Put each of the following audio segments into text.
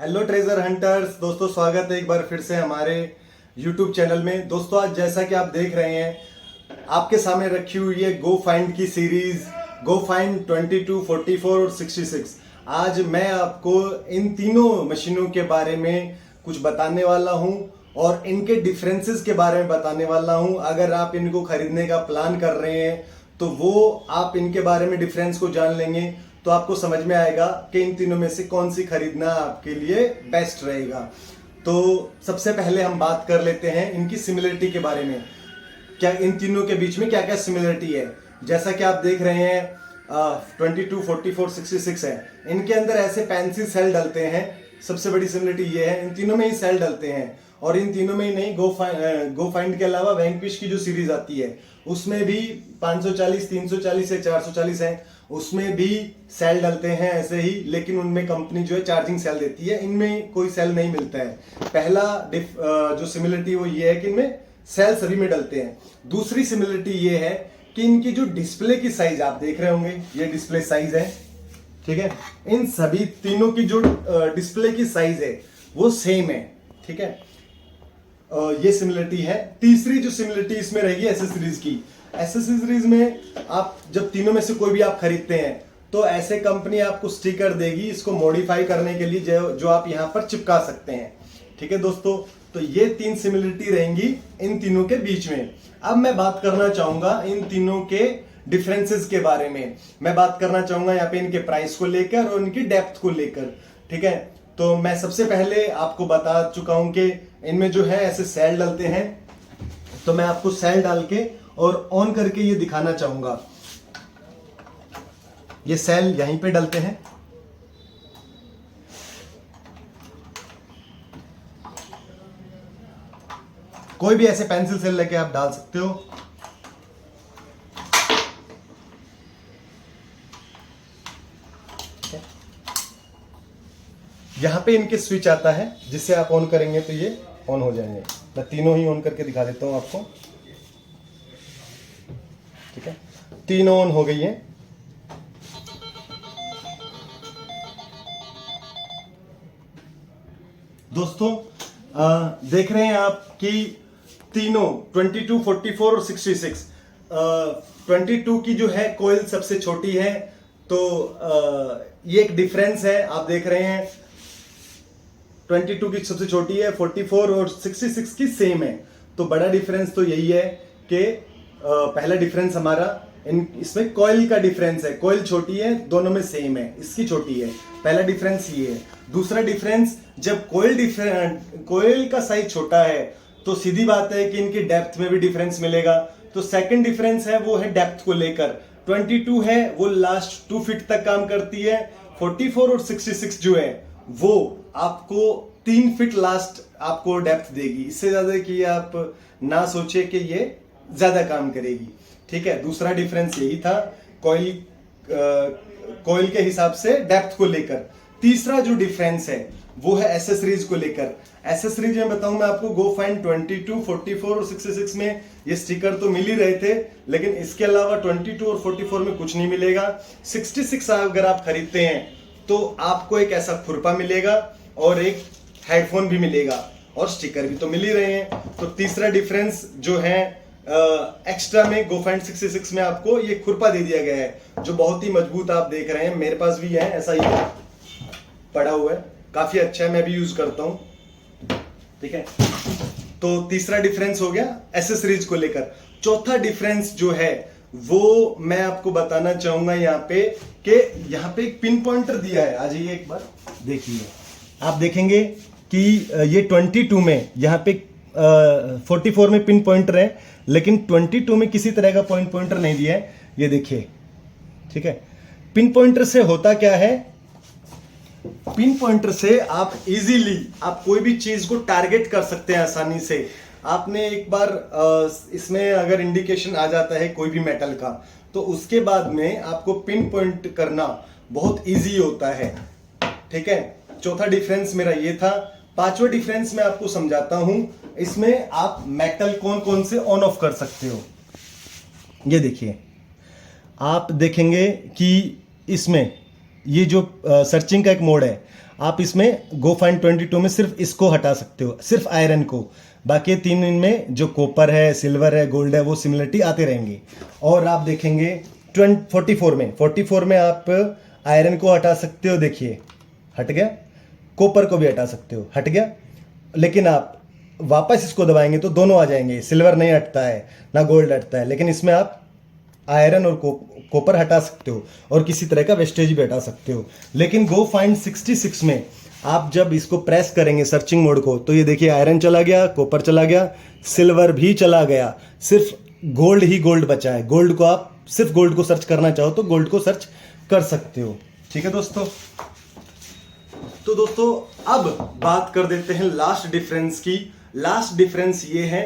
Hello treasure hunters दोस्तों, स्वागत है एक बार फिर से हमारे यूट्यूब चैनल में। दोस्तों आज जैसा कि आप देख रहे हैं आपके सामने रखी हुई है गो फाइंड की सीरीज, गो फाइंड 22, 44 और 66। आज मैं आपको इन तीनों मशीनों के बारे में कुछ बताने वाला हूं और इनके डिफरेंसेस के बारे में बताने वाला हूं। अगर आप इनको खरीदने का प्लान कर रहे हैं तो वो आप इनके बारे में डिफरेंस को जान लेंगे तो आपको समझ में आएगा कि इन तीनों में से कौन सी खरीदना आपके लिए बेस्ट रहेगा। तो सबसे पहले हम बात कर लेते हैं इनकी सिमिलरिटी के बारे में। क्या इन तीनों के बीच में क्या क्या सिमिलरिटी है। जैसा कि आप देख रहे हैं 22, 44, 66 है, इनके अंदर ऐसे पेंसिल सेल डलते हैं। सबसे बड़ी सिमिलरिटी ये है, इन तीनों में ही सेल डलते हैं। और इन तीनों में ही नहीं, गो फाइंड के अलावा वैंक्विश की जो सीरीज आती है उसमें भी 540, 340 या 440 है, उसमें भी सेल डलते हैं ऐसे ही, लेकिन उनमें कंपनी जो है चार्जिंग सेल देती है, इनमें कोई सेल नहीं मिलता है। पहला जो सिमिलरिटी वो ये है कि इनमें सेल सभी में डलते हैं। दूसरी सिमिलरिटी ये है कि इनकी जो डिस्प्ले की साइज आप देख रहे होंगे, ये डिस्प्ले साइज है, ठीक है। इन सभी तीनों की जो डिस्प्ले की साइज है वो सेम है, ठीक है। ये सिमिलरिटी है। तीसरी जो सिमिलरिटी इसमें रहेगी एसेसरीज की। एसेसरीज में आप जब तीनों में से कोई भी आप खरीदते हैं तो ऐसे कंपनी आपको स्टिकर देगी इसको मॉडिफाई करने के लिए, जो आप यहां पर चिपका सकते हैं, ठीक है दोस्तों। तो ये तीन सिमिलरिटी रहेंगी इन तीनों के बीच में। अब मैं बात करना चाहूंगा इन तीनों के डिफरेंसेस के बारे में। मैं बात करना चाहूंगा यहाँ पे इनके प्राइस को लेकर और इनकी डेप्थ को लेकर, ठीक है। तो मैं सबसे पहले आपको बता चुका हूं कि इनमें जो है ऐसे सेल डलते हैं, तो मैं आपको सेल डाल के और ऑन करके ये दिखाना चाहूंगा। ये सेल यहीं पे डलते हैं, कोई भी ऐसे पेंसिल सेल लेके आप डाल सकते हो। यहां पे इनके स्विच आता है जिससे आप ऑन करेंगे तो ये ऑन हो जाएंगे। मैं तीनों ही ऑन करके दिखा देता हूं आपको, ठीक है। तीनों ऑन हो गई है। दोस्तों देख रहे हैं आप कि तीनों 22, 44 और 66, 22 की जो है कोयल सबसे छोटी है, तो ये एक डिफरेंस है। आप देख रहे हैं 22 की सबसे छोटी है, 44 और 66 की सेम है। तो बड़ा डिफरेंस तो यही है कि पहला डिफरेंस हमारा इसमें कॉइल का डिफरेंस है। कॉइल छोटी है, दोनों में सेम है, इसकी छोटी है। पहला डिफरेंस ये है। दूसरा डिफरेंस, जब कॉइल का साइज छोटा है तो सीधी बात है कि इनकी डेप्थ में भी डिफरेंस मिलेगा। तो सेकंड डिफरेंस है वो है डेप्थ को लेकर। 22 है वो लास्ट 2 फीट तक काम करती है। 44 और 66 जो है वो आपको 3 फीट लास्ट आपको डेप्थ देगी। इससे ज्यादा कि आप ना सोचे कि ये ज्यादा काम करेगी, ठीक है। दूसरा डिफरेंस यही था कॉइल के हिसाब से डेप्थ को लेकर। तीसरा जो डिफरेंस है वो है एसेसरीज को लेकर। एसेसरीज में बताऊं मैं आपको, गो फाइंड 22, 44 और 66 में ये स्टिकर तो मिल ही रहे थे, लेकिन इसके अलावा 22 और 44 में कुछ नहीं मिलेगा। 66 अगर आप खरीदते हैं तो आपको एक ऐसा खुरपा मिलेगा और एक हेडफोन भी मिलेगा और स्टिकर भी तो मिल ही रहे हैं। तो तीसरा डिफरेंस जो है एक्स्ट्रा में गो फाइंड 66 में आपको ये खुरपा दे दिया गया है, जो बहुत ही मजबूत आप देख रहे हैं। मेरे पास भी है, ऐसा ही पड़ा हुआ है, काफी अच्छा है, मैं भी यूज करता हूं, ठीक है। तो तीसरा डिफरेंस हो गया एसेसरीज को लेकर। चौथा डिफरेंस जो है वो मैं आपको बताना चाहूंगा यहाँ पे कि यहाँ पे एक पिन पॉइंटर दिया है। आ जाइए एक बार देखिए, आप देखेंगे कि ये 22 में यहाँ पे 44 में पिन पॉइंटर है, लेकिन 22 में किसी तरह का पॉइंटर नहीं दिया है। ये देखिए, ठीक है। पिन पॉइंटर से होता क्या है, पिन पॉइंटर से आप इजीली आप कोई भी चीज को टारगेट कर सकते हैं आसानी से। आपने एक बार इसमें अगर इंडिकेशन आ जाता है कोई भी मेटल का, तो उसके बाद में आपको पिन पॉइंट करना बहुत इजी होता है, ठीक है। चौथा डिफरेंस मेरा ये था। पांचवा डिफरेंस मैं आपको समझाता हूं। इसमें आप मेटल कौन कौन से ऑन ऑफ कर सकते हो। ये देखिए, आप देखेंगे कि इसमें ये जो सर्चिंग का एक मोड है, आप इसमें गो फाइंड 22 में सिर्फ इसको हटा सकते हो, सिर्फ आयरन को। बाकी 3 इनमें जो कॉपर है, सिल्वर है, गोल्ड है, वो सिमिलरिटी आते रहेंगे। और आप देखेंगे 44 में आप आयरन को हटा सकते हो, देखिए हट गया, कॉपर को भी हटा सकते हो, हट गया। लेकिन आप वापस इसको दबाएंगे तो दोनों आ जाएंगे, सिल्वर नहीं हटता है ना गोल्ड हटता है। लेकिन इसमें आप आयरन और कॉपर हटा सकते हो और किसी तरह का वेस्टेज भी हटा सकते हो। लेकिन गो फाइंड 66 में आप जब इसको प्रेस करेंगे सर्चिंग मोड को, तो ये देखिए आयरन चला गया, कॉपर चला गया, सिल्वर भी चला गया, सिर्फ गोल्ड ही गोल्ड बचा है। गोल्ड को आप सिर्फ गोल्ड को सर्च करना चाहो तो गोल्ड को सर्च कर सकते हो। ठीक है दोस्तों, तो दोस्तों अब बात कर देते हैं लास्ट डिफरेंस की। लास्ट डिफरेंस ये है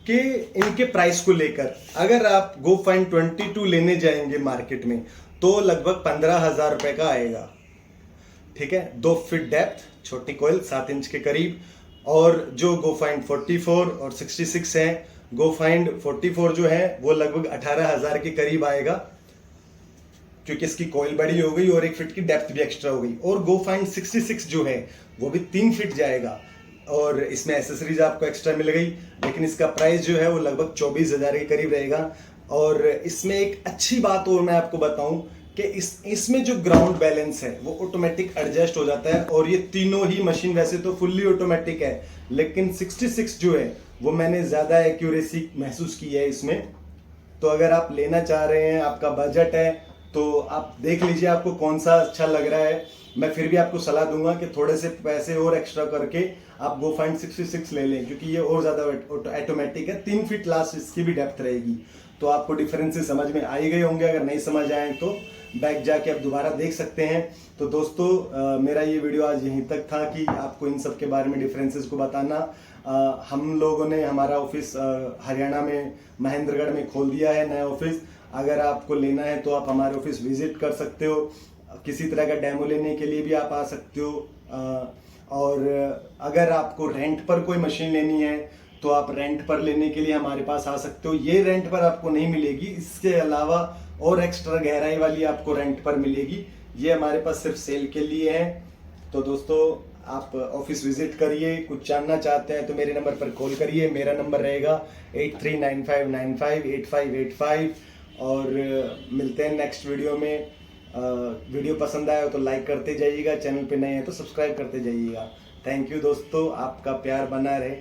कि इनके प्राइस को लेकर, अगर आप गो फाइंड 22 लेने जाएंगे मार्केट में तो लगभग 15,000 रुपए का आएगा। ठीक है, 2 फीट डेप्थ, छोटी कोयल 7 इंच के करीब। और जो गो फाइंड 44 और 66 है, गो फाइंड 44 जो है वो लगभग 18,000 के करीब आएगा, क्योंकि इसकी कोयल बड़ी हो गई और 1 फीट की डेप्थ भी एक्स्ट्रा हो गई। और गो फाइंड 66 जो है वो भी 3 फीट जाएगा और इसमें एसेसरीज आपको एक्स्ट्रा मिल गई। लेकिन इसका प्राइस जो है वो लगभग 24,000 के करीब रहेगा। और इसमें एक अच्छी बात और मैं आपको बताऊं कि इसमें जो ग्राउंड बैलेंस है वो ऑटोमेटिक एडजस्ट हो जाता है। और ये तीनों ही मशीन वैसे तो फुल्ली ऑटोमेटिक है, लेकिन 66 जो है वो मैंने ज़्यादा एक्यूरेसी महसूस की है इसमें। तो अगर आप लेना चाह रहे हैं, आपका बजट है, तो आप देख लीजिए आपको कौन सा अच्छा लग रहा है। मैं फिर भी आपको सलाह दूंगा कि थोड़े से पैसे और एक्स्ट्रा करके आप गो फाइंड 66 ले लें, क्योंकि ये और ज़्यादा ऑटोमेटिक है। 3 फीट लास्ट इसकी भी डेप्थ रहेगी। तो आपको डिफरेंसेस समझ में आ ही गए होंगे। अगर नहीं समझ आए तो बैक जाके आप दोबारा देख सकते हैं। तो दोस्तों मेरा ये वीडियो आज यहीं तक था कि आपको इन सब के बारे में डिफरेंसेस को बताना। हम लोगों ने हमारा ऑफिस हरियाणा में महेंद्रगढ़ में खोल दिया है, नया ऑफिस। अगर आपको लेना है तो आप हमारे ऑफिस विजिट कर सकते हो। किसी तरह का डेमो लेने के लिए भी आप आ सकते हो। और अगर आपको रेंट पर कोई मशीन लेनी है तो आप रेंट पर लेने के लिए हमारे पास आ सकते हो। ये रेंट पर आपको नहीं मिलेगी, इसके अलावा और एक्स्ट्रा गहराई वाली आपको रेंट पर मिलेगी। ये हमारे पास सिर्फ सेल के लिए है। तो दोस्तों आप ऑफिस विजिट करिए, कुछ जानना चाहते हैं तो मेरे नंबर पर कॉल करिए। मेरा नंबर रहेगा 8395958585। और मिलते हैं नेक्स्ट वीडियो में। वीडियो पसंद आया हो तो लाइक करते जाइएगा, चैनल पे नए हैं तो सब्सक्राइब करते जाइएगा। थैंक यू दोस्तों, आपका प्यार बना रहे।